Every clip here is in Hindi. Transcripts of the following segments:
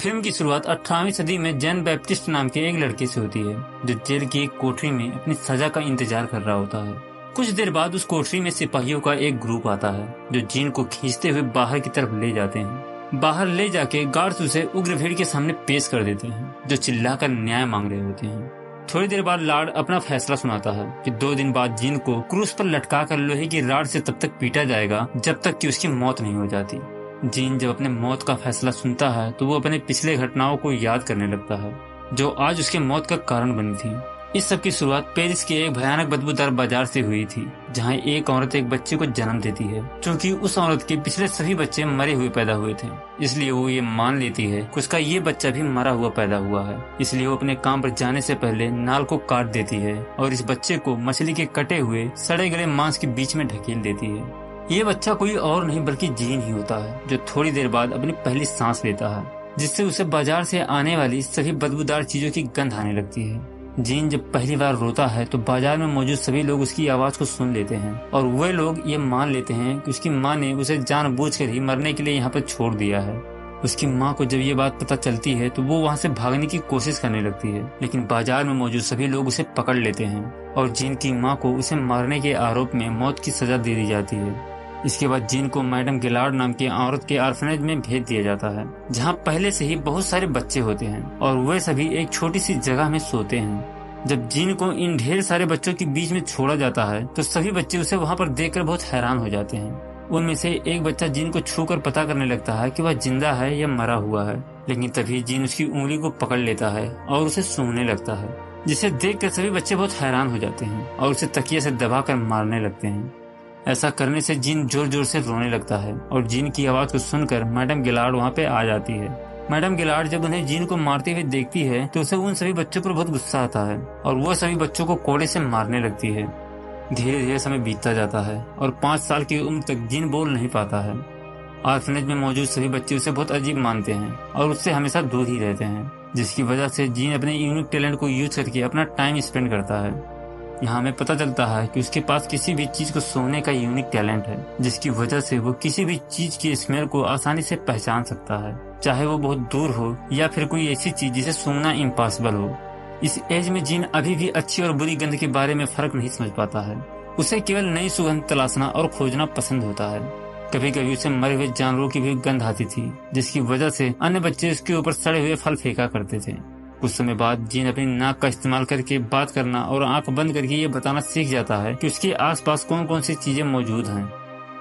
फिल्म की शुरुआत 18वीं सदी में जॉन बैप्टिस्ट नाम के एक लड़के से होती है जो जेल की एक कोठरी में अपनी सजा का इंतजार कर रहा होता है। कुछ देर बाद उस कोठरी में सिपाहियों का एक ग्रुप आता है जो जीन को खींचते हुए बाहर की तरफ ले जाते हैं। बाहर ले जाके गार्ड्स उसे उग्र भीड़ के सामने पेश कर देते हैं जो चिल्लाकर न्याय मांग रहे होते हैं। थोड़ी देर बाद लॉर्ड अपना फैसला सुनाता है कि 2 दिन बाद जीन को क्रूस पर लटकाकर लोहे की राड से तब तक पीटा जाएगा जब तक कि उसकी मौत नहीं हो जाती। जीन जब अपने मौत का फैसला सुनता है तो वो अपने पिछले घटनाओं को याद करने लगता है जो आज उसके मौत का कारण बनी थी। इस सब की शुरुआत पेरिस के एक भयानक बदबूदार बाजार से हुई थी जहाँ एक औरत एक बच्चे को जन्म देती है। क्योंकि उस औरत के पिछले सभी बच्चे मरे हुए पैदा हुए थे, इसलिए वो ये मान लेती है कि उसका ये बच्चा भी मरा हुआ पैदा हुआ है। इसलिए वो अपने काम पर जाने से पहले नाल को काट देती है और इस बच्चे को मछली के कटे हुए सड़े गले मांस के बीच में ढकेल देती है। ये बच्चा कोई और नहीं बल्कि जीन ही होता है जो थोड़ी देर बाद अपनी पहली सांस लेता है, जिससे उसे बाजार से आने वाली सभी बदबूदार चीजों की गंध आने लगती है। जीन जब पहली बार रोता है तो बाजार में मौजूद सभी लोग उसकी आवाज को सुन लेते हैं और वे लोग ये मान लेते हैं कि उसकी माँ ने उसे जानबूझकर ही मरने के लिए यहाँ पर छोड़ दिया है। उसकी माँ को जब ये बात पता चलती है तो वो वहाँ से भागने की कोशिश करने लगती है, लेकिन बाजार में मौजूद सभी लोग उसे पकड़ लेते हैं और जीन की माँ को उसे मारने के आरोप में मौत की सजा दे दी जाती है। इसके बाद जीन को मैडम गिलार्ड नाम की औरत के ऑर्फनेज में भेज दिया जाता है जहाँ पहले से ही बहुत सारे बच्चे होते हैं और वे सभी एक छोटी सी जगह में सोते हैं। जब जीन को इन ढेर सारे बच्चों के बीच में छोड़ा जाता है तो सभी बच्चे उसे वहाँ पर देखकर बहुत हैरान हो जाते हैं। उनमें से एक बच्चा जीन को छूकर पता करने लगता है कि वह जिंदा है या मरा हुआ है, लेकिन तभी जीन उसकी उंगली को पकड़ लेता है और उसे सूंघने लगता है, जिसे देखकर सभी बच्चे बहुत हैरान हो जाते हैं और उसे तकिए से दबाकर मारने लगते हैं। ऐसा करने से जीन जोर जोर से रोने लगता है और जीन की आवाज को सुनकर मैडम गिलार्ड वहाँ पे आ जाती है। मैडम गिलार्ड जब उन्हें जीन को मारते हुए देखती है तो उसे उन सभी बच्चों पर बहुत गुस्सा आता है और वो सभी बच्चों को कोड़े से मारने लगती है। धीरे धीरे समय बीतता जाता है और 5 साल की उम्र तक जीन बोल नहीं पाता है। ऑर्फनेज में मौजूद सभी बच्चे उसे बहुत अजीब मानते हैं और उससे हमेशा दूर ही रहते हैं, जिसकी वजह से जीन अपने यूनिक टैलेंट को यूज करके अपना टाइम स्पेंड करता है। यहाँ हमें पता चलता है कि उसके पास किसी भी चीज को सूंघने का यूनिक टैलेंट है, जिसकी वजह से वो किसी भी चीज की स्मेल को आसानी से पहचान सकता है, चाहे वो बहुत दूर हो या फिर कोई ऐसी चीज जिसे सूंघना इम्पॉसिबल हो। इस एज में जीन अभी भी अच्छी और बुरी गंध के बारे में फर्क नहीं समझ पाता है। उसे केवल नई सुगंध तलाशना और खोजना पसंद होता है। कभी कभी उसे मरे हुए जानवरों की भी गंध आती थी, जिसकी वजह से अन्य बच्चे उसके ऊपर सड़े हुए फल फेंका करते थे। कुछ समय बाद जीन अपनी नाक का इस्तेमाल करके बात करना और आंख बंद करके ये बताना सीख जाता है कि उसके आसपास कौन कौन सी चीजें मौजूद हैं।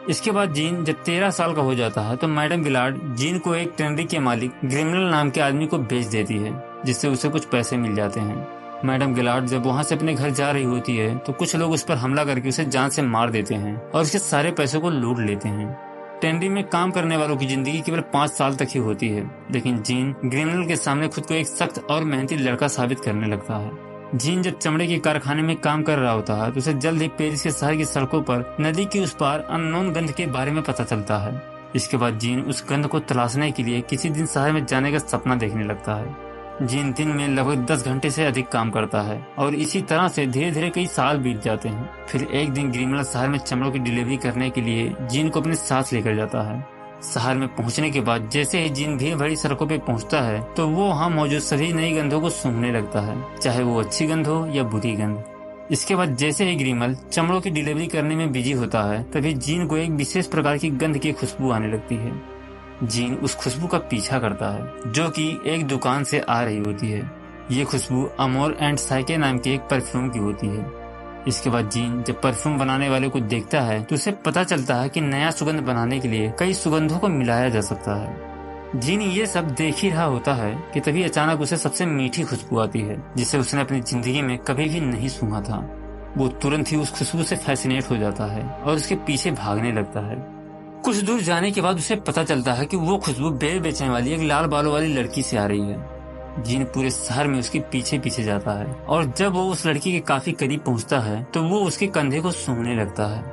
इसके बाद जीन जब 13 साल का हो जाता है तो मैडम गिलार्ड जीन को एक टेनरी के मालिक ग्रिमनल नाम के आदमी को बेच देती है, जिससे उसे कुछ पैसे मिल जाते हैं। मैडम गिलार्ड जब वहाँ से अपने घर जा रही होती है तो कुछ लोग उस पर हमला करके उसे जान से मार देते हैं और उसके सारे पैसों को लूट लेते हैं। टेनरी में काम करने वालों की जिंदगी केवल 5 साल तक ही होती है, लेकिन जीन ग्रिमनल के सामने खुद को एक सख्त और मेहनती लड़का साबित करने लगता है। जीन जब चमड़े के कारखाने में काम कर रहा होता है तो उसे जल्द ही पेरिस के शहर की सड़कों पर नदी के उस पार अननोन गंध के बारे में पता चलता है। इसके बाद जीन उस गंध को तलाशने के लिए किसी दिन शहर में जाने का सपना देखने लगता है। जीन दिन में लगभग 10 घंटे से अधिक काम करता है और इसी तरह से धीरे धीरे कई साल बीत जाते हैं। फिर एक दिन ग्रिमनल शहर में चमड़ों की डिलीवरी करने के लिए जीन को अपने साथ लेकर जाता है। शहर में पहुंचने के बाद जैसे ही जीन भीड़ भरी सड़कों पे पहुंचता है तो वो वहाँ मौजूद सभी नई गंधों को सूंघने लगता है, चाहे वो अच्छी गंध हो या बुरी गंध। इसके बाद जैसे ही ग्रिमनल चमड़ों की डिलीवरी करने में बिजी होता है तभी जीन को एक विशेष प्रकार की गंध की खुशबू आने लगती है। जीन उस खुशबू का पीछा करता है जो कि एक दुकान से आ रही होती है। ये खुशबू अमोर एंड साइके नाम के एक परफ्यूम की होती है। इसके बाद जीन जब परफ्यूम बनाने वाले को देखता है तो उसे पता चलता है कि नया सुगंध बनाने के लिए कई सुगंधों को मिलाया जा सकता है। जीन ये सब देख ही रहा होता है कि तभी अचानक उसे सबसे मीठी खुशबू आती है जिसे उसने अपनी जिंदगी में कभी भी नहीं सूंघा था। वो तुरंत ही उस खुशबू से फैसिनेट हो जाता है और उसके पीछे भागने लगता है। कुछ दूर जाने के बाद उसे पता चलता है कि वो खुशबू बेर बेचने वाली एक लाल बालों वाली लड़की से आ रही है। जीन पूरे शहर में उसके पीछे पीछे जाता है और जब वो उस लड़की के काफी करीब पहुंचता है तो वो उसके कंधे को सूंघने लगता है।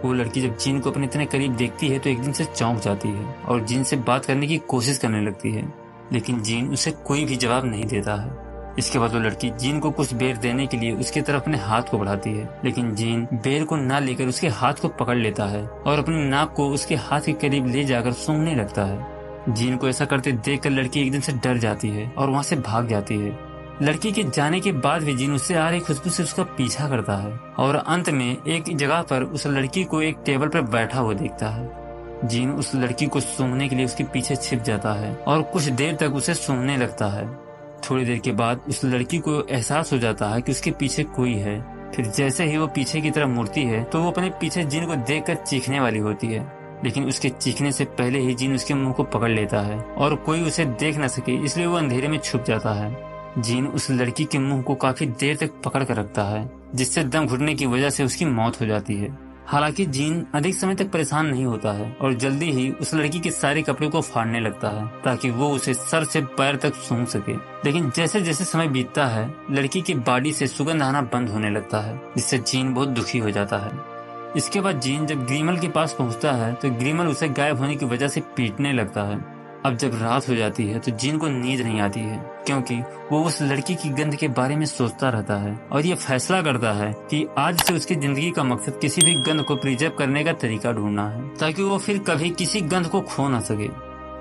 वो लड़की जब जीन को अपने इतने करीब देखती है तो एकदम से चौंक जाती है और जीन से बात करने की कोशिश करने लगती है, लेकिन जीन उसे कोई भी जवाब नहीं देता है। इसके बाद वो लड़की जीन को कुछ बेर देने के लिए उसकी तरफ अपने हाथ को बढ़ाती है, लेकिन जीन बेर को ना लेकर उसके हाथ को पकड़ लेता है और अपनी नाक को उसके हाथ के करीब ले जाकर सूंघने लगता है। जीन को ऐसा करते देखकर लड़की एकदम से डर जाती है और वहाँ से भाग जाती है। लड़की के जाने के बाद भी जीन उससे आ रही खुशबू से उसका पीछा करता है और अंत में एक जगह पर उस लड़की को एक टेबल पर बैठा हुआ देखता है। जीन उस लड़की को सूंघने के लिए उसके पीछे छिप जाता है और कुछ देर तक उसे सूंघने लगता है। थोड़ी देर के बाद उस लड़की को एहसास हो जाता है कि उसके पीछे कोई है। फिर जैसे ही वो पीछे की तरफ मुड़ती है तो वो अपने पीछे जीन को देखकर चीखने वाली होती है, लेकिन उसके चीखने से पहले ही जीन उसके मुंह को पकड़ लेता है और कोई उसे देख न सके इसलिए वो अंधेरे में छुप जाता है। जीन उस लड़की के मुंह को काफी देर तक पकड़ कर रखता है, जिससे दम घुटने की वजह से उसकी मौत हो जाती है। हालांकि जीन अधिक समय तक परेशान नहीं होता है और जल्दी ही उस लड़की के सारे कपड़े को फाड़ने लगता है ताकि वो उसे सर से पैर तक सूंघ सके। लेकिन जैसे जैसे समय बीतता है लड़की की बॉडी से सुगंध आना बंद होने लगता है, जिससे जीन बहुत दुखी हो जाता है। इसके बाद जीन जब ग्रीमल के पास पहुंचता है तो ग्रीमल उसे गायब होने की वजह से पीटने लगता है। अब जब रात हो जाती है तो जीन को नींद नहीं आती है, क्योंकि वो उस लड़की की गंध के बारे में सोचता रहता है और ये फैसला करता है कि आज से उसकी जिंदगी का मकसद किसी भी गंध को प्रिजर्व करने का तरीका ढूंढना है, ताकि वो फिर कभी किसी गंध को खो ना सके।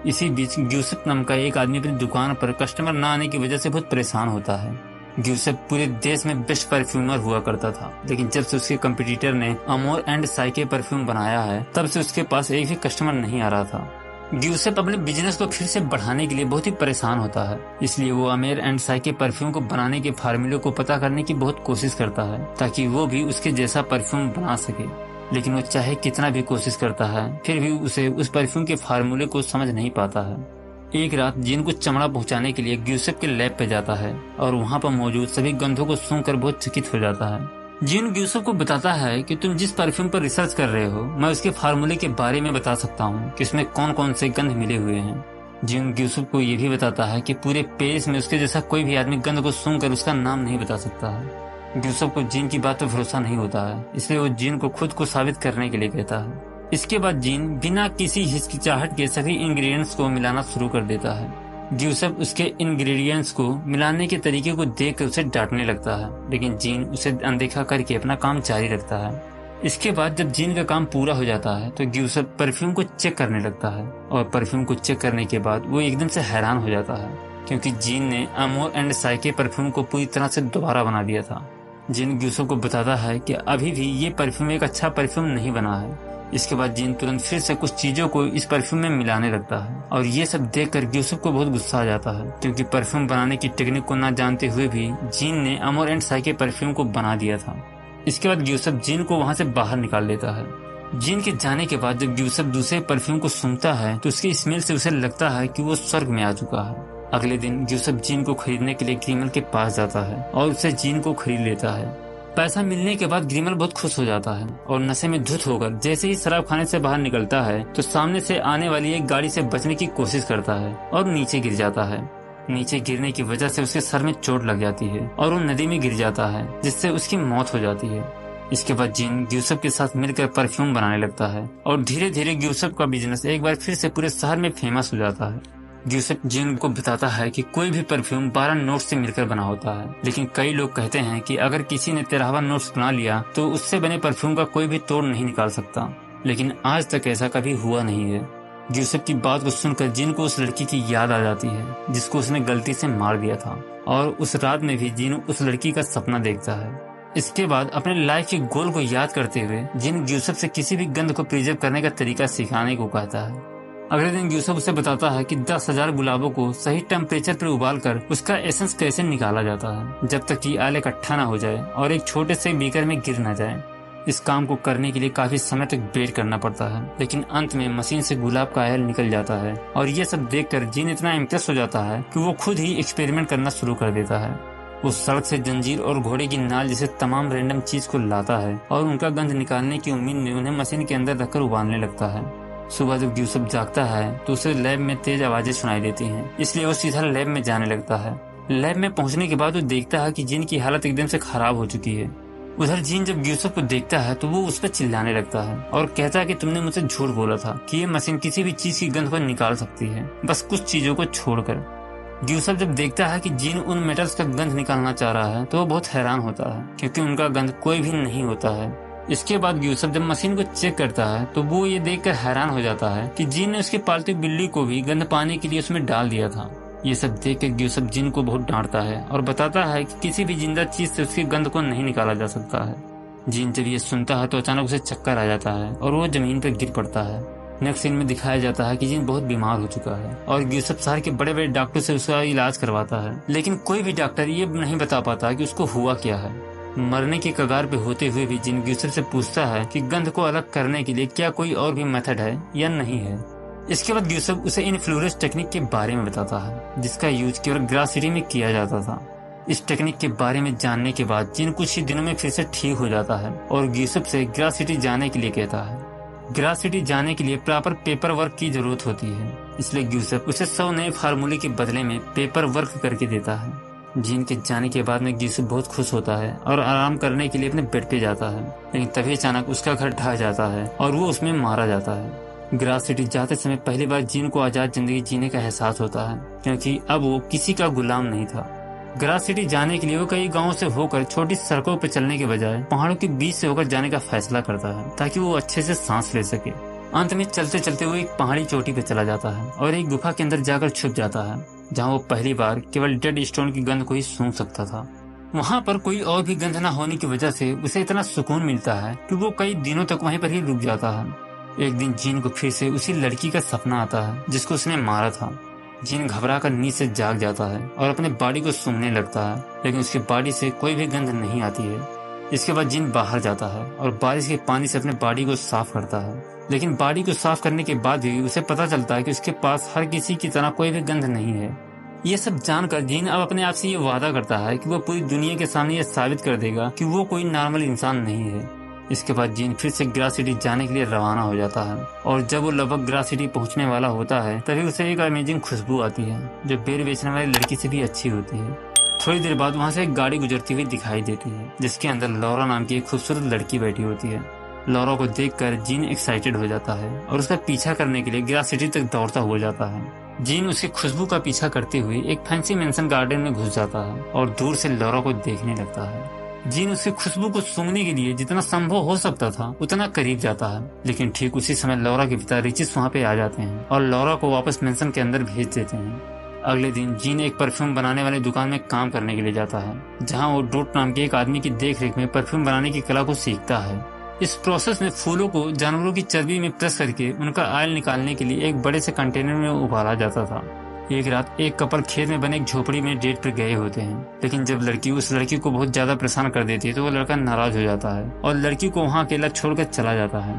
इसी बीच ग्यूसेप नाम का एक आदमी अपनी दुकान पर कस्टमर न आने की वजह से बहुत परेशान होता है। ग्यूसेप पूरे देश में बेस्ट परफ्यूमर हुआ करता था, लेकिन जब से उसके कंपटीटर ने अमोर एंड साइके परफ्यूम बनाया है तब से उसके पास एक भी कस्टमर नहीं आ रहा था। ग्यूसेप अपने बिजनेस को फिर से बढ़ाने के लिए बहुत ही परेशान होता है, इसलिए वो अमेर एंड साइके परफ्यूम को बनाने के फार्मूले को पता करने की बहुत कोशिश करता है ताकि वो भी उसके जैसा परफ्यूम बना सके। लेकिन वो चाहे कितना भी कोशिश करता है फिर भी उसे उस परफ्यूम के फार्मूले को समझ नहीं पाता है। एक रात जीन को चमड़ा पहुंचाने के लिए ग्यूसेप के लैब पे जाता है और वहाँ पर मौजूद सभी गंधों को सूंघकर बहुत चकित हो जाता है। जीन ग्यूसेप को बताता है कि तुम जिस परफ्यूम पर रिसर्च कर रहे हो मैं उसके फार्मूले के बारे में बता सकता हूँ कि इसमें कौन कौन से गंध मिले हुए हैं। जीन ग्यूसेप को ये भी बताता है कि पूरे पेरिस में उसके जैसा कोई भी आदमी गंध को सूंघकर उसका नाम नहीं बता सकता है। ग्यूसेप को जीन की बात पर भरोसा नहीं होता है, इसलिए वो जीन को खुद को साबित करने के लिए कहता है। इसके बाद जीन बिना किसी हिचकिचाहट के सभी इंग्रेडिएंट्स को मिलाना शुरू कर देता है। ग्यूसेप उसके इंग्रेडिएंट्स को मिलाने के तरीके को देखकर उसे डांटने लगता है, लेकिन जीन उसे अनदेखा करके अपना काम जारी रखता है। इसके बाद जब जीन का काम पूरा हो जाता है तो ग्यूसेप परफ्यूम को चेक करने लगता है और परफ्यूम को चेक करने के बाद वो एकदम से हैरान हो जाता है, क्योंकि जीन ने अमोर एंड साइके परफ्यूम को पूरी तरह से दोबारा बना दिया था। जीन ग्यूसेप को बताता है कि अभी भी ये परफ्यूम एक अच्छा परफ्यूम नहीं बना है। इसके बाद जीन तुरंत फिर से कुछ चीजों को इस परफ्यूम में मिलाने लगता है और ये सब देखकर ग्यूसेप को बहुत गुस्सा आ जाता है, क्योंकि परफ्यूम बनाने की टेक्निक को न जानते हुए भी जीन ने अमोर एंड साइके परफ्यूम को बना दिया था। इसके बाद ग्यूसेप जीन को वहाँ से बाहर निकाल देता है। जीन के जाने के बाद जब ग्यूसेप दूसरे परफ्यूम को सूंघता है तो उसकी स्मेल से उसे लगता है कि वो स्वर्ग में आ चुका है। अगले दिन ग्यूसेप जीन को खरीदने के लिए ग्रीमल के पास जाता है और उसे जीन को खरीद लेता है। पैसा मिलने के बाद ग्रीमल बहुत खुश हो जाता है और नशे में धुत होकर जैसे ही शराब खाने से बाहर निकलता है तो सामने से आने वाली एक गाड़ी से बचने की कोशिश करता है और नीचे गिर जाता है। नीचे गिरने की वजह से उसके सर में चोट लग जाती है और वो नदी में गिर जाता है, जिससे उसकी मौत हो जाती है। इसके बाद जीन ग्यूसेप के साथ मिलकर परफ्यूम बनाने लगता है और धीरे धीरे ग्यूसेप का बिजनेस एक बार फिर से पूरे शहर में फेमस हो जाता है। ग्यूसेप जीन को बताता है कि कोई भी परफ्यूम 12 नोट्स से मिलकर बना होता है, लेकिन कई लोग कहते हैं कि अगर किसी ने 13वां नोट्स बना लिया तो उससे बने परफ्यूम का कोई भी तोड़ नहीं निकाल सकता, लेकिन आज तक ऐसा कभी हुआ नहीं है। ग्यूसेप की बात को सुनकर जीन को उस लड़की की याद आ जाती है जिसको उसने गलती से मार दिया था, और उस रात में भी जीन उस लड़की का सपना देखता है। इसके बाद अपने लाइफ के गोल को याद करते हुए जीन ग्यूसेप से किसी भी गंध को प्रिजर्व करने का तरीका सिखाने को कहता है। अगले दिन ग्यूसेप उसे बताता है कि 10,000 गुलाबों को सही टेम्परेचर पर उबालकर उसका एसेंस कैसे निकाला जाता है जब तक कि आयल इकट्ठा न हो जाए और एक छोटे से बीकर में गिर न जाए। इस काम को करने के लिए काफी समय तक वेट करना पड़ता है, लेकिन अंत में मशीन से गुलाब का आयल निकल जाता है और ये सब देखकर जीन इतना इम्प्रेस हो जाता है कि वो खुद ही एक्सपेरिमेंट करना शुरू कर देता है। वो सड़क से जंजीर और घोड़े की नाल जैसे तमाम रैंडम चीज को लाता है और उनका गंध निकालने की उम्मीद में उन्हें मशीन के अंदर रखकर उबालने लगता है। सुबह जब ग्यूसेप जागता है तो उसे लैब में तेज आवाजें सुनाई देती हैं, इसलिए वो सीधा लैब में जाने लगता है। लैब में पहुंचने के बाद वो देखता है कि जीन की हालत एकदम से खराब हो चुकी है। उधर जीन जब ग्यूसेप को देखता है तो वो उस पर चिल्लाने लगता है और कहता है कि तुमने मुझसे झूठ बोला था कि ये मशीन किसी भी चीज की गंध को निकाल सकती है, बस कुछ चीजों को छोड़कर। ग्यूसेप जब देखता है कि जीन उन मेटल्स का गंध निकालना चाह रहा है तो वो बहुत हैरान होता है, क्योंकि उनका गंध कोई भी नहीं होता है। इसके बाद यूसुफ जब मशीन को चेक करता है तो वो ये देखकर हैरान हो जाता है कि जिन ने उसके पालतू बिल्ली को भी गंध पाने के लिए उसमें डाल दिया था। ये सब देख कर यूसुफ जिन को बहुत डांटता है और बताता है कि किसी भी जिंदा चीज से उसकी गंध को नहीं निकाला जा सकता है। जिन जब ये सुनता है तो अचानक उसे चक्कर आ जाता है और वो जमीन पर गिर पड़ता है। नेक्स्ट सीन में दिखाया जाता है कि जिन बहुत बीमार हो चुका है और यूसुफ शहर के बड़े बड़े डॉक्टर से उसका इलाज करवाता है, लेकिन कोई भी डॉक्टर ये नहीं बता पाता कि उसको हुआ क्या है। मरने के कगार पे होते हुए भी जिन यूसुफ से पूछता है कि गंध को अलग करने के लिए क्या कोई और भी मेथड है या नहीं है। इसके बाद यूसुफ उसे इन्फ्लोरेंस टेक्निक के बारे में बताता है, जिसका यूज केवल ग्रास सिटी में किया जाता था। इस टेक्निक के बारे में जानने के बाद जिन कुछ ही दिनों में फिर से ठीक हो जाता है और यूसुफ से ग्रास सिटी जाने के लिए कहता है। ग्रास सिटी जाने के लिए प्रॉपर पेपर वर्क की जरूरत होती है, इसलिए यूसुफ उसे 100 नए फार्मूले के बदले में पेपर वर्क करके देता है। जिन के जाने के बाद में यूसुफ बहुत खुश होता है और आराम करने के लिए अपने बेड पे जाता है, लेकिन तभी अचानक उसका घर ढह जाता है और वो उसमें मारा जाता है। ग्रास सिटी जाते समय पहली बार जिन को आजाद जिंदगी जीने का एहसास होता है, क्योंकि अब वो किसी का गुलाम नहीं था। ग्रास सिटी जाने के लिए वो कई गांवों से होकर छोटी सड़कों पर चलने के बजाय पहाड़ों के बीच से होकर जाने का फैसला करता है, ताकि वो अच्छे से सांस ले सके। अंत में चलते चलते वो एक पहाड़ी चोटी पे चला जाता है और एक गुफा के अंदर जाकर छुप जाता है, जहाँ वो पहली बार केवल डेड स्टोन की गंध को ही सूंघ सकता था। वहाँ पर कोई और भी गंध न होने की वजह से उसे इतना सुकून मिलता है कि वो कई दिनों तक वहीं पर ही रुक जाता है। एक दिन जिन को फिर से उसी लड़की का सपना आता है जिसको उसने मारा था। जिन घबरा कर नींद से जाग जाता है और अपने बॉडी को सूंघने लगता है, लेकिन उसकी बॉडी से कोई भी गंध नहीं आती है। इसके बाद जिन बाहर जाता है और बारिश के पानी से अपने बॉडी को साफ करता है, लेकिन बॉडी को साफ करने के बाद भी उसे पता चलता है कि उसके पास हर किसी की तरह कोई भी गंध नहीं है। ये सब जानकर जिन अब अपने आप से ये वादा करता है कि वो पूरी दुनिया के सामने ये साबित कर देगा कि वो कोई नॉर्मल इंसान नहीं है। इसके बाद जिन फिर से ग्रास सिटी जाने के लिए रवाना हो जाता है और जब वो लगभग ग्रास सिटी पहुंचने वाला होता है तभी उसे एक अमेजिंग खुशबू आती है, जो बेर बेचने वाली लड़की से भी अच्छी होती है। थोड़ी देर बाद वहाँ से एक गाड़ी गुजरती हुई दिखाई देती है, जिसके अंदर लौरा नाम की एक खूबसूरत लड़की बैठी होती है। लौरा को देखकर जिन एक्साइटेड हो जाता है और उसका पीछा करने के लिए ग्रास सिटी तक दौड़ता हुआ जाता है। जिन उसकी खुशबू का पीछा करते हुए एक फैंसी मेंशन गार्डन में घुस जाता है और दूर से लौरा को देखने लगता है। जिन उसकी खुशबू को सूंघने के लिए जितना संभव हो सकता था उतना करीब जाता है, लेकिन ठीक उसी समय लौरा के पिता रिचिस वहाँ पे आ जाते हैं और लौरा को वापस मेंशन के अंदर भेज देते हैं। अगले दिन जिन एक परफ्यूम बनाने वाली दुकान में काम करने के लिए जाता है, जहाँ वो डोट नाम के एक आदमी की देखरेख में परफ्यूम बनाने की कला को सीखता है। इस प्रोसेस में फूलों को जानवरों की चर्बी में प्रेस करके उनका ऑयल निकालने के लिए एक बड़े से कंटेनर में उबाला जाता था। एक रात एक कपल खेत में बने एक झोपड़ी में डेट पर गए होते हैं, लेकिन जब लड़की उस लड़की को बहुत ज्यादा परेशान कर देती है तो वो लड़का नाराज हो जाता है और लड़की को वहाँ अकेला छोड़कर चला जाता है।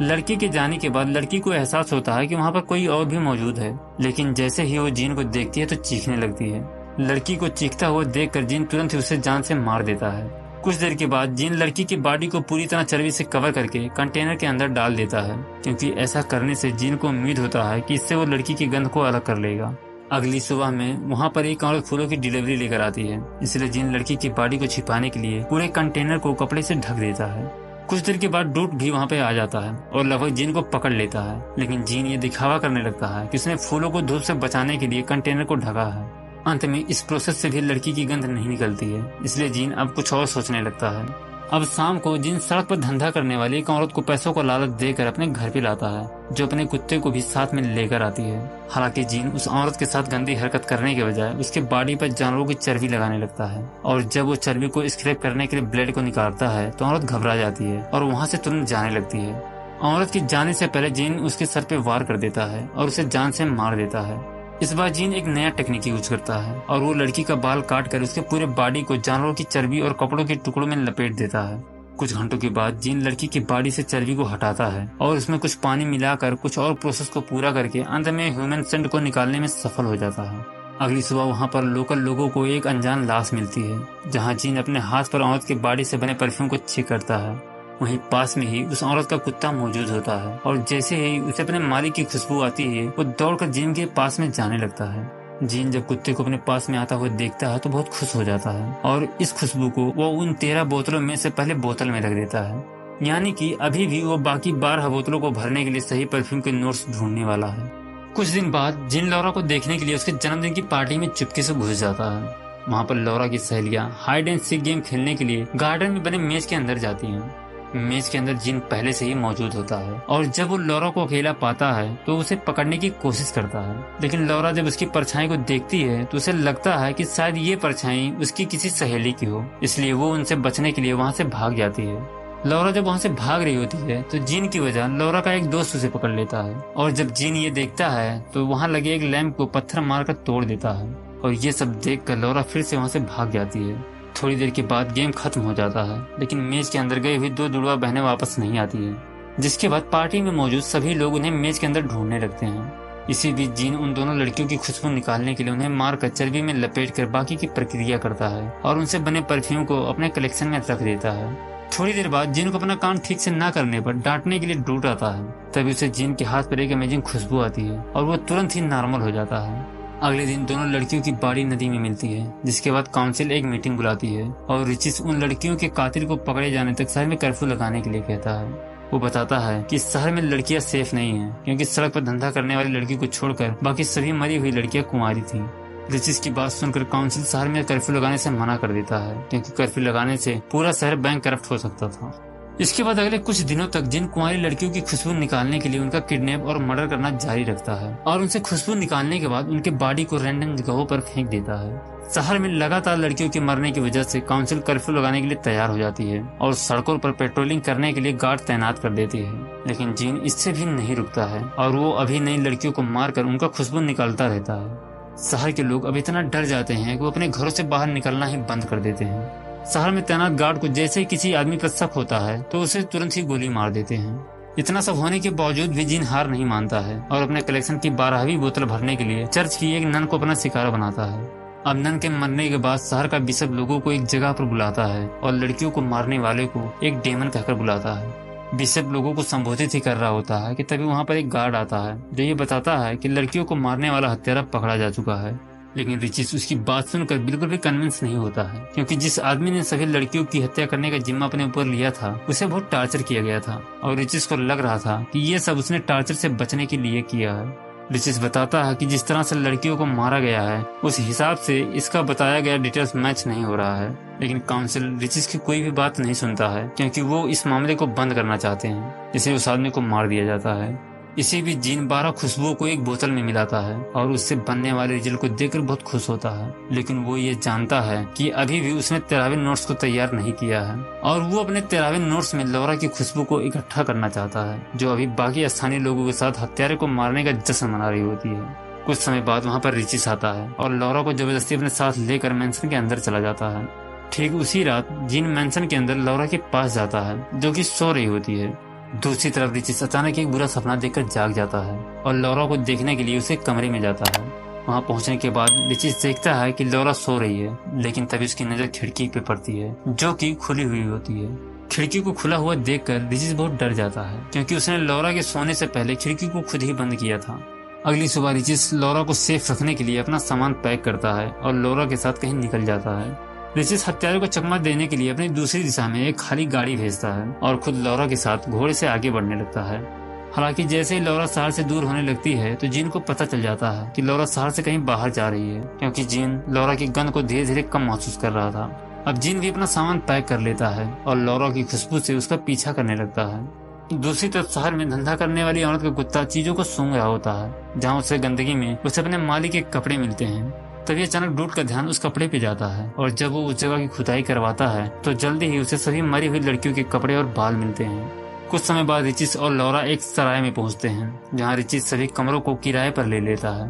लड़की के जाने के बाद लड़की को एहसास होता है कि वहाँ पर कोई और भी मौजूद है, लेकिन जैसे ही वो जिन को देखती है तो चीखने लगती है। लड़की को चीखता हुआ देखकर जिन तुरंत ही उसे जान से मार देता है। कुछ देर के बाद जिन लड़की की बॉडी को पूरी तरह चर्बी से कवर करके कंटेनर के अंदर डाल देता है, क्योंकि ऐसा करने से जिन को उम्मीद होता है कि इससे वो लड़की की गंध को अलग कर लेगा। अगली सुबह में वहाँ पर एक औरत फूलों की डिलीवरी लेकर आती है, इसलिए जिन लड़की की बॉडी को छिपाने के लिए पूरे कंटेनर को कपड़े से ढक देता है। कुछ देर के बाद डूट भी वहाँ पे आ जाता है और लगभग जिन को पकड़ लेता है, लेकिन जिन ये दिखावा करने लगता है कि उसने फूलों को धूप से बचाने के लिए कंटेनर को ढका है। अंत में इस प्रोसेस से भी लड़की की गंध नहीं निकलती है, इसलिए जिन अब कुछ और सोचने लगता है। अब शाम को जिन सड़क पर धंधा करने वाली एक औरत को पैसों को लालच देकर अपने घर पे लाता है, जो अपने कुत्ते को भी साथ में लेकर आती है। हालांकि जिन उस औरत के साथ गंदी हरकत करने के बजाय उसके बॉडी पर जानवरों की चर्बी लगाने लगता है, और जब वो चर्बी को स्क्रैप करने के लिए ब्लेड को निकालता है तो औरत घबरा जाती है और वहाँ से तुरंत जाने लगती है। औरत की जाने से पहले जिन उसके सर पे वार कर देता है और उसे जान से मार देता है। इस बार जिन एक नया टेक्निक यूज करता है और वो लड़की का बाल काट कर उसके पूरे बॉडी को जानवरों की चर्बी और कपड़ों के टुकड़ों में लपेट देता है। कुछ घंटों के बाद जिन लड़की की बॉडी से चर्बी को हटाता है और उसमें कुछ पानी मिलाकर कुछ और प्रोसेस को पूरा करके अंत में ह्यूमन सेंट को निकालने में सफल हो जाता है। अगली सुबह वहाँ पर लोकल लोगों को एक अनजान लाश मिलती है, जहाँ जिन अपने हाथ पर औरत के बॉडी से बने परफ्यूम को चेक करता है। वहीं पास में ही उस औरत का कुत्ता मौजूद होता है और जैसे ही उसे अपने मालिक की खुशबू आती है वो दौड़कर जिन के पास में जाने लगता है। जिन जब कुत्ते को अपने पास में आता हुआ देखता है तो बहुत खुश हो जाता है और इस खुशबू को वो उन 13 बोतलों में से पहले बोतल में रख देता है, यानी कि अभी भी वो बाकी 12 बोतलों को भरने के लिए सही परफ्यूम के नोट्स ढूंढने वाला है। कुछ दिन बाद जिन लौरा को देखने के लिए उसके जन्मदिन की पार्टी में चुपके से घुस जाता है। वहाँ पर लौरा की सहेलियाँ हाइड एंड सीक गेम खेलने के लिए गार्डन में बने मेज के अंदर जाती हैं। मेज के अंदर जिन पहले से ही मौजूद होता है और जब वो लौरा को अकेला पाता है तो उसे पकड़ने की कोशिश करता है। लेकिन लौरा जब उसकी परछाई को देखती है तो उसे लगता है कि शायद ये परछाई उसकी किसी सहेली की हो, इसलिए वो उनसे बचने के लिए वहाँ से भाग जाती है। लौरा जब वहाँ से भाग रही होती है तो जीन की वजह लौरा का एक दोस्त उसे पकड़ लेता है और जब जीन ये देखता है तो वहाँ लगे एक लैंप को पत्थर मारकर तोड़ देता है और ये सब देखकर लौरा फिर से वहाँ से भाग जाती है। थोड़ी देर के बाद गेम खत्म हो जाता है, लेकिन मेज के अंदर गई हुई 2 जुड़वा बहनें वापस नहीं आती है, जिसके बाद पार्टी में मौजूद सभी लोग उन्हें मेज के अंदर ढूंढने लगते हैं। इसी बीच जीन उन दोनों लड़कियों की खुशबू निकालने के लिए उन्हें मारकर चर्बी में लपेट कर बाकी की प्रक्रिया करता है और उनसे बने परफ्यूम को अपने कलेक्शन में रख देता है। थोड़ी देर बाद जीन को अपना काम ठीक से न करने पर डांटने के लिए ड्रूट आता है। तभी उसे जीन के हाथ पर एक अमेजिंग खुशबू आती है और वो तुरंत ही नॉर्मल हो जाता है। अगले दिन दोनों लड़कियों की बॉडी नदी में मिलती है, जिसके बाद काउंसिल एक मीटिंग बुलाती है और रिचिस उन लड़कियों के कातिल को पकड़े जाने तक शहर में कर्फ्यू लगाने के लिए कहता है। वो बताता है कि इस शहर में लड़कियां सेफ नहीं हैं, क्योंकि सड़क पर धंधा करने वाली लड़की को छोड़कर बाकी सभी मरी हुई लड़कियां कुंवारी थीं। रिचिस की बात सुनकर काउंसिल शहर में कर्फ्यू लगाने से मना कर देता है, क्योंकि कर्फ्यू लगाने से पूरा शहर बैंक करप्ट हो सकता था। इसके बाद अगले कुछ दिनों तक जिन कुंवारी लड़कियों की खुशबू निकालने के लिए उनका किडनैप और मर्डर करना जारी रखता है और उनसे खुशबू निकालने के बाद उनके बॉडी को रैंडम जगहों पर फेंक देता है। शहर में लगातार लड़कियों के मरने की वजह से काउंसिल कर्फ्यू लगाने के लिए तैयार हो जाती है और सड़कों पर पेट्रोलिंग करने के लिए गार्ड तैनात कर देती है। लेकिन जीन इससे भी नहीं रुकता है और वो अभी नई लड़कियों को मारकर उनका खुशबू निकालता रहता है। शहर के लोग अब इतना डर जाते हैं कि वो अपने घरों से बाहर निकलना ही बंद कर देते हैं। शहर में तैनात गार्ड को जैसे ही किसी आदमी पर शक होता है तो उसे तुरंत ही गोली मार देते हैं। इतना सब होने के बावजूद भी जीन हार नहीं मानता है और अपने कलेक्शन की 12वीं बोतल भरने के लिए चर्च की एक नन को अपना शिकार बनाता है। अब नन के मरने के बाद शहर का बिशप लोगों को एक जगह पर बुलाता है और लड़कियों को मारने वाले को एक डेमन कहकर बुलाता है। बिशप लोगों को संबोधित ही कर रहा होता है कि तभी वहाँ पर एक गार्ड आता है जो ये बताता है कि लड़कियों को मारने वाला हत्यारा पकड़ा जा चुका है। लेकिन रिचिस उसकी बात सुनकर बिल्कुल भी कन्विंस नहीं होता है, क्योंकि जिस आदमी ने सभी लड़कियों की हत्या करने का जिम्मा अपने ऊपर लिया था उसे बहुत टार्चर किया गया था और रिचिस को लग रहा था कि ये सब उसने टार्चर से बचने के लिए किया है। रिचिस बताता है कि जिस तरह से लड़कियों को मारा गया है उस हिसाब से इसका बताया गया डिटेल्स मैच नहीं हो रहा है। लेकिन काउंसिल रिचिस की कोई भी बात नहीं सुनता है, क्योंकि वो इस मामले को बंद करना चाहते हैं, इसलिए उस आदमी को मार दिया जाता है। इसी बीच जीन 12 खुशबुओं को एक बोतल में मिलाता है और उससे बनने वाले रिजल्ट को देखकर बहुत खुश होता है। लेकिन वो ये जानता है कि अभी भी उसने 13वें नोट्स को तैयार नहीं किया है और वो अपने 13वें नोट्स में लौरा की खुशबू को इकट्ठा करना चाहता है, जो अभी बाकी स्थानीय लोगों के साथ हत्यारे को मारने का जश्न मना रही होती है। कुछ समय बाद वहाँ पर रिचिस आता है और लौरा को जबरदस्ती अपने साथ लेकर मेंशन के अंदर चला जाता है। ठीक उसी रात जीन मेंशन के अंदर लौरा के पास जाता है, जो कि सो रही होती है। दूसरी तरफ रिचिस अचानक एक बुरा सपना देखकर जाग जाता है और लौरा को देखने के लिए उसे कमरे में जाता है। वहां पहुंचने के बाद रिचिस देखता है कि लौरा सो रही है, लेकिन तभी उसकी नजर खिड़की पे पड़ती है, जो कि खुली हुई होती है। खिड़की को खुला हुआ देखकर रिचिस बहुत डर जाता है, क्योंकि उसने लौरा के सोने से पहले खिड़की को खुद ही बंद किया था। अगली सुबह रिचिस लौरा को सेफ रखने के लिए अपना सामान पैक करता है और लौरा के साथ कहीं निकल जाता है। रिचिस हत्यारे को चकमा देने के लिए अपनी दूसरी दिशा में एक खाली गाड़ी भेजता है और खुद लौरा के साथ घोड़े से आगे बढ़ने लगता है। हालांकि जैसे ही लौरा शहर से दूर होने लगती है तो जीन को पता चल जाता है कि लौरा शहर से कहीं बाहर जा रही है, क्योंकि जीन लौरा की गंध को धीरे धीरे कम महसूस कर रहा था। अब जीन भी अपना सामान पैक कर लेता है और लौरा की खुशबू से उसका पीछा करने लगता है। दूसरी तरफ शहर में धंधा करने वाली औरत का कुत्ता चीजों को सूंघ रहा होता है, जहाँ उसे गंदगी में उसे अपने मालिक के कपड़े मिलते हैं। तभी अचानक डूड का ध्यान उस कपड़े पे जाता है और जब वो उस जगह की खुदाई करवाता है तो जल्दी ही उसे सभी मरी हुई लड़कियों के कपड़े और बाल मिलते हैं। कुछ समय बाद रिचिस और लौरा एक सराय में पहुंचते हैं, जहां रिचिस सभी कमरों को किराए पर ले लेता है।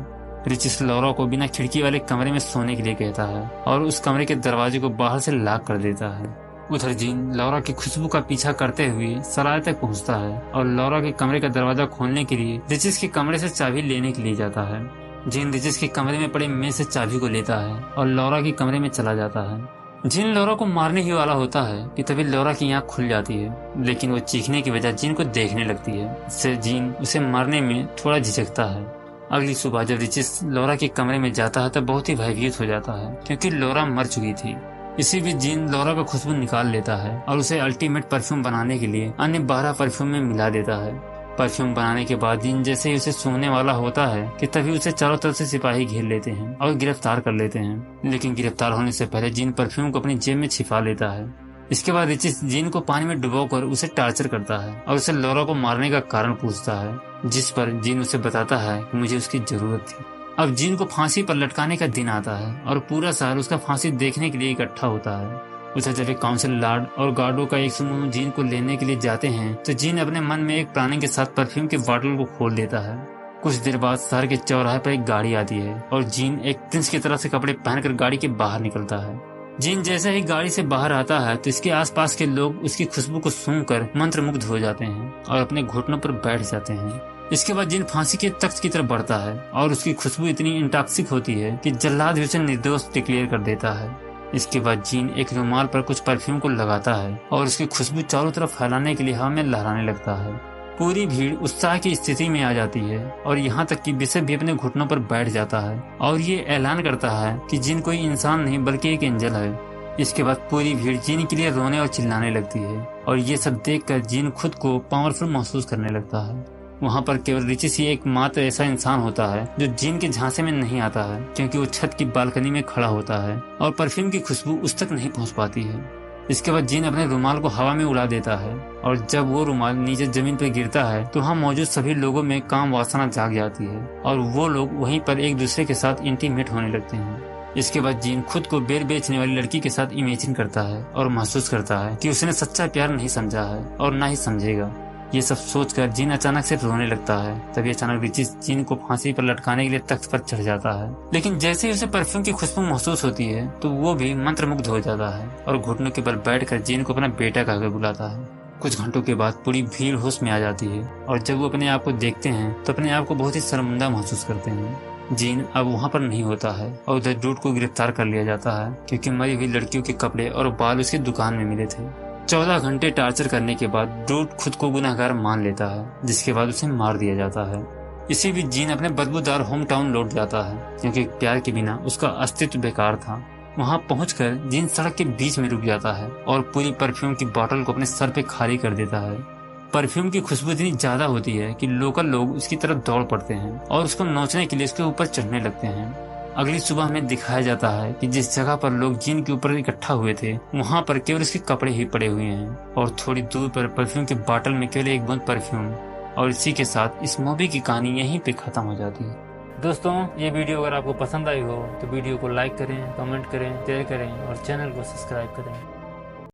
रिचिस लौरा को बिना खिड़की वाले कमरे में सोने के लिए कहता है और उस कमरे के दरवाजे को बाहर से लॉक कर देता है। उधर जीन लौरा की खुशबू का पीछा करते हुए सराय तक पहुँचता है और लौरा के कमरे का दरवाजा खोलने के लिए रिचिस के कमरे से चाबी लेने के लिए जाता है। जीन रिचिस के कमरे में पड़े मेज से चाबी को लेता है और लौरा के कमरे में चला जाता है। जीन लौरा को मारने ही वाला होता है कि तभी लौरा की आंख खुल जाती है, लेकिन वो चीखने की वजह जीन को देखने लगती है। इससे जीन उसे मारने में थोड़ा झिझकता है। अगली सुबह जब रिचिस लौरा के कमरे में जाता है तब बहुत ही भयभीत हो जाता है, क्योंकि लौरा मर चुकी थी। इसी बीच जीन लौरा का खुशबू निकाल लेता है और उसे अल्टीमेट परफ्यूम बनाने के लिए अन्य 12 परफ्यूम में मिला देता है। परफ्यूम बनाने के बाद जीन जैसे ही उसे सूंघने वाला होता है कि तभी उसे चारों तरफ से सिपाही घेर लेते हैं और गिरफ्तार कर लेते हैं। लेकिन गिरफ्तार होने से पहले जीन परफ्यूम को अपनी जेब में छिपा लेता है। इसके बाद रिचिस जीन को पानी में डुबोकर उसे टार्चर करता है और उसे लॉरा को मारने का कारण पूछता है, जिस पर जीन उसे बताता है कि मुझे उसकी जरूरत थी। अब जीन को फांसी पर लटकाने का दिन आता है और पूरा शहर उसका फांसी देखने के लिए इकट्ठा होता है। उसे जब एक काउंसिल लॉर्ड और गार्डों का एक समूह जीन को लेने के लिए जाते हैं तो जीन अपने मन में एक प्लानिंग के साथ परफ्यूम के बॉटल को खोल देता है। कुछ देर बाद शहर के चौराहे पर एक गाड़ी आती है और जीन एक प्रिंस की तरह से कपड़े पहनकर गाड़ी के बाहर निकलता है। जीन जैसे ही गाड़ी से बाहर आता है तो इसके आसपास के लोग उसकी खुशबू को सूंघकर मंत्रमुग्ध हो जाते हैं और अपने घुटनों पर बैठ जाते हैं। इसके बाद जीन फांसी के तख्त की तरफ बढ़ता है और उसकी खुशबू इतनी इंटॉक्सिक होती है कि जल्लाद भी उसे निर्दोष डिक्लेयर कर देता है। इसके बाद जीन एक रुमाल पर कुछ परफ्यूम को लगाता है और उसकी खुशबू चारों तरफ फैलाने के लिए हवा में लहराने लगता है। पूरी भीड़ उत्साह की स्थिति में आ जाती है और यहाँ तक कि बिशप भी अपने घुटनों पर बैठ जाता है और ये ऐलान करता है कि जीन कोई इंसान नहीं बल्कि एक एंजल है। इसके बाद पूरी भीड़ जीन के लिए रोने और चिल्लाने लगती है और ये सब देखकर जीन खुद को पावरफुल महसूस करने लगता है। वहाँ पर केवल रिचिस ही एकमात्र ऐसा इंसान होता है जो जीन के झांसे में नहीं आता है, क्योंकि वो छत की बालकनी में खड़ा होता है और परफ्यूम की खुशबू उस तक नहीं पहुँच पाती है। इसके बाद जीन अपने रुमाल को हवा में उड़ा देता है और जब वो रुमाल नीचे जमीन पर गिरता है तो वहाँ मौजूद सभी लोगों में काम वासना जाग जाती है और वो लोग वहीं पर एक दूसरे के साथ इंटीमेट होने लगते हैं। इसके बाद जीन खुद को बेर बेचने वाली लड़की के साथ इमेजिन करता है और महसूस करता है कि उसने सच्चा प्यार नहीं समझा है और ना ही समझेगा। ये सब सोचकर जीन अचानक से रोने लगता है। तभी अचानक रिचिस जीन को फांसी पर लटकाने के लिए तख्त पर चढ़ जाता है, लेकिन जैसे ही उसे परफ्यूम की खुशबू महसूस होती है तो वो भी मंत्रमुग्ध हो जाता है और घुटनों के बल बैठकर जीन को अपना बेटा कहकर बुलाता है। कुछ घंटों के बाद पूरी भीड़ होश में आ जाती है और जब वो अपने आप को देखते हैं तो अपने आप को बहुत ही शर्मिंदा महसूस करते हैं। जीन अब वहाँ पर नहीं होता है और उधर ड्रूड को गिरफ्तार कर लिया जाता है, क्योंकि मरी हुई लड़कियों के कपड़े और बाल उसकी दुकान में मिले थे। 14 घंटे टार्चर करने के बाद ड्रूड खुद को गुनहगार मान लेता है, जिसके बाद उसे मार दिया जाता है। इसी बीच जीन अपने बदबूदार होम टाउन लौट जाता है, क्योंकि प्यार के बिना उसका अस्तित्व बेकार था। वहां पहुंचकर जीन सड़क के बीच में रुक जाता है और पूरी परफ्यूम की बोतल को अपने सर पे खाली कर देता है। परफ्यूम की खुशबू इतनी ज्यादा होती है कि लोकल लोग उसकी तरफ दौड़ पड़ते हैं और उसको नोचने के लिए उसके ऊपर चढ़ने लगते हैं। अगली सुबह हमें दिखाया जाता है कि जिस जगह पर लोग जीन के ऊपर इकट्ठा हुए थे वहाँ पर केवल उसके कपड़े ही पड़े हुए हैं और थोड़ी दूर पर परफ्यूम के बोतल में केवल एक बूंद परफ्यूम। और इसी के साथ इस मूवी की कहानी यहीं पे खत्म हो जाती है। दोस्तों, ये वीडियो अगर आपको पसंद आई हो तो वीडियो को लाइक करें, कमेंट करें, शेयर करें और चैनल को सब्सक्राइब करें।